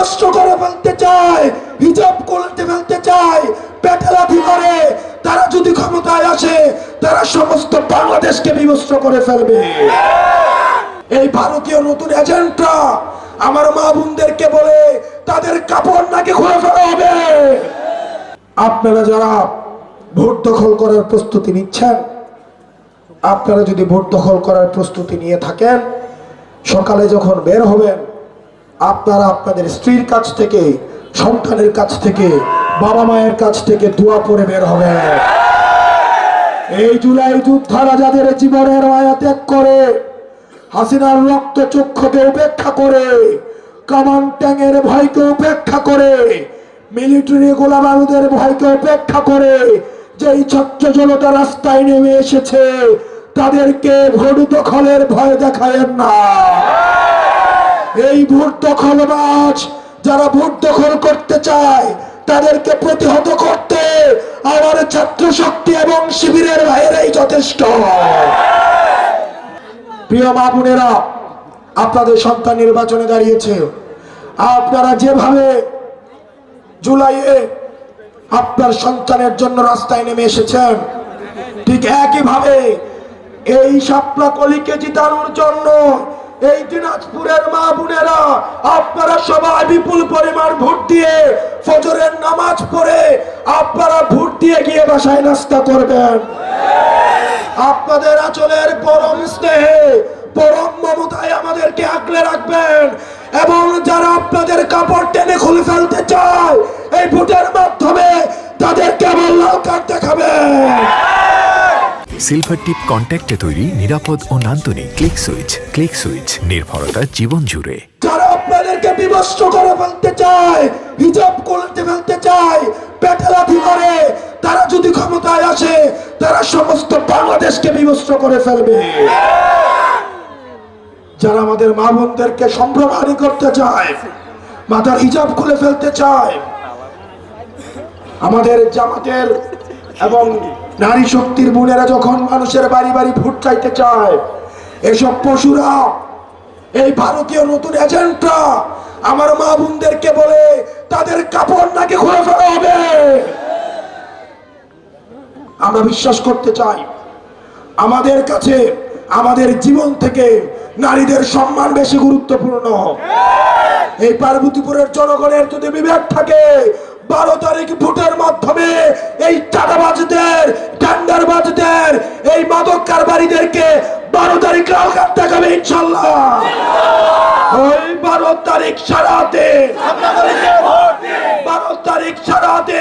বিভস্ত করে ফেলতে চায়, হিজাব করতে ফেলতে চায়, পেটে লাথি মারে। তারা যদি ক্ষমতায় আসে তারা সমস্ত বাংলাদেশকে বিভস্ত করে ফেলবে। এই ভারতীয় নতুন এজেন্টরা আমার মা বোনদেরকে বলে তাদের কাপড় নাকি খুলে ফেলা হবে। আপনারা যারা ভোট দখল করার প্রস্তুতি নিচ্ছেন, আপনারা যদি ভোট দখল করার প্রস্তুতি নিয়ে থাকেন, সকালে যখন বের হবেন আপনারা আপনাদের স্ত্রীর কাছ থেকে, সন্তানের কাছ থেকে, বাবা মায়ের কাছ থেকে দোয়া পড়ে বের হবেন। এই জুলাই যোদ্ধারা যাদের জীবনের মায়া ত্যাগ করে, হাসিনার রক্ত চক্ষুকে উপেক্ষা করে, কামান ট্যাঙের ভয়কে উপেক্ষা করে, মিলিটারি গোলা বারুদের ভয়কে উপেক্ষা করে যেই ছাত্র জনতা রাস্তায় নেমে এসেছে, তাদেরকে ভোট দখলের ভয় দেখায়েন না। এই ভোট দখলবাজ যারা ভোট দখল করতে চায় তাদেরকে প্রতিহত করতে আমার ছাত্র শক্তি এবং শিবিরের ভাইয়েরাই যথেষ্ট। প্রিয় মা বোনেরা, আপনাদের সন্তান নির্বাচনে দাঁড়িয়েছে। আপনারা যেভাবে জুলাইয়ে আপনার সন্তানের জন্য রাস্তায় নেমে এসেছেন, ঠিক একইভাবে এই শাপলা কলিকে জিতানোর জন্য এই দিনাজপুরের মা বোনেরা আপনারা সবাই বিপুল পরিমাণ ভোট দিয়ে ফজরের নামাজ পড়ে আপনারা ভোট দিয়ে গিয়ে বাসায় নাস্তা করবেন। আপনাদের আঁচলের পরম স্নেহে, পরম মমতায় আমাদেরকে আগলে রাখবেন। এবং যারা আপনাদের কাপড় টেনে খুলে ফেলতে চায় এই ভোটের মাধ্যমে তাদেরকে আবার লাল কার্ড দেখাবেন। সিলভার টিপ কন্ট্যাক্টে তৈরি নিরাপদ ও নান্দনিক ক্লিক সুইচ। ক্লিক সুইচ, নির্ভরতা জীবন জুড়ে। যারা আপনাদেরকে বিভস্ত করে ফেলতে চায়, হিজাব করতে ফেলতে চায়, পেটে লাথি মারে, তারা যদি ক্ষমতায় আসে তারা সমস্ত বাংলাদেশকে বিভস্ত করে ফেলবে। যারা আমাদের মা বোনদেরকে সম্ভ্রমহানি করতে চায়, মাথার হিজাব খুলে ফেলতে চায়, আমাদের জামাতের এবং নারী শক্তির বোনেরা যখন মানুষের বাড়ি বাড়ি ভোট চাইতে চায়, এসব পশুরা, এই ভারতীয় নতুন এজেন্টরা আমার মা বোনদেরকে বলে তাদের কাপড় নাকি খুলে ফেলা হবে। আমরা বিশ্বাস করতে চাই আমাদের কাছে আমাদের জীবন থেকে নারীদের সম্মান বেশি গুরুত্বপূর্ণ। এই পার্বতীপুরের জনগণের যদি বিবেক থাকে, 12 তারিখ ভোটের মাধ্যমে এই চাঁদাবাজদের, টেন্ডারবাজদের, এই মাদক কারবারিদেরকে 12 তারিখ লাল কার্ড দেখাবে ইনশাল্লাহ। ওই 12 তারিখ সারাতে, 12 তারিখ সারাতে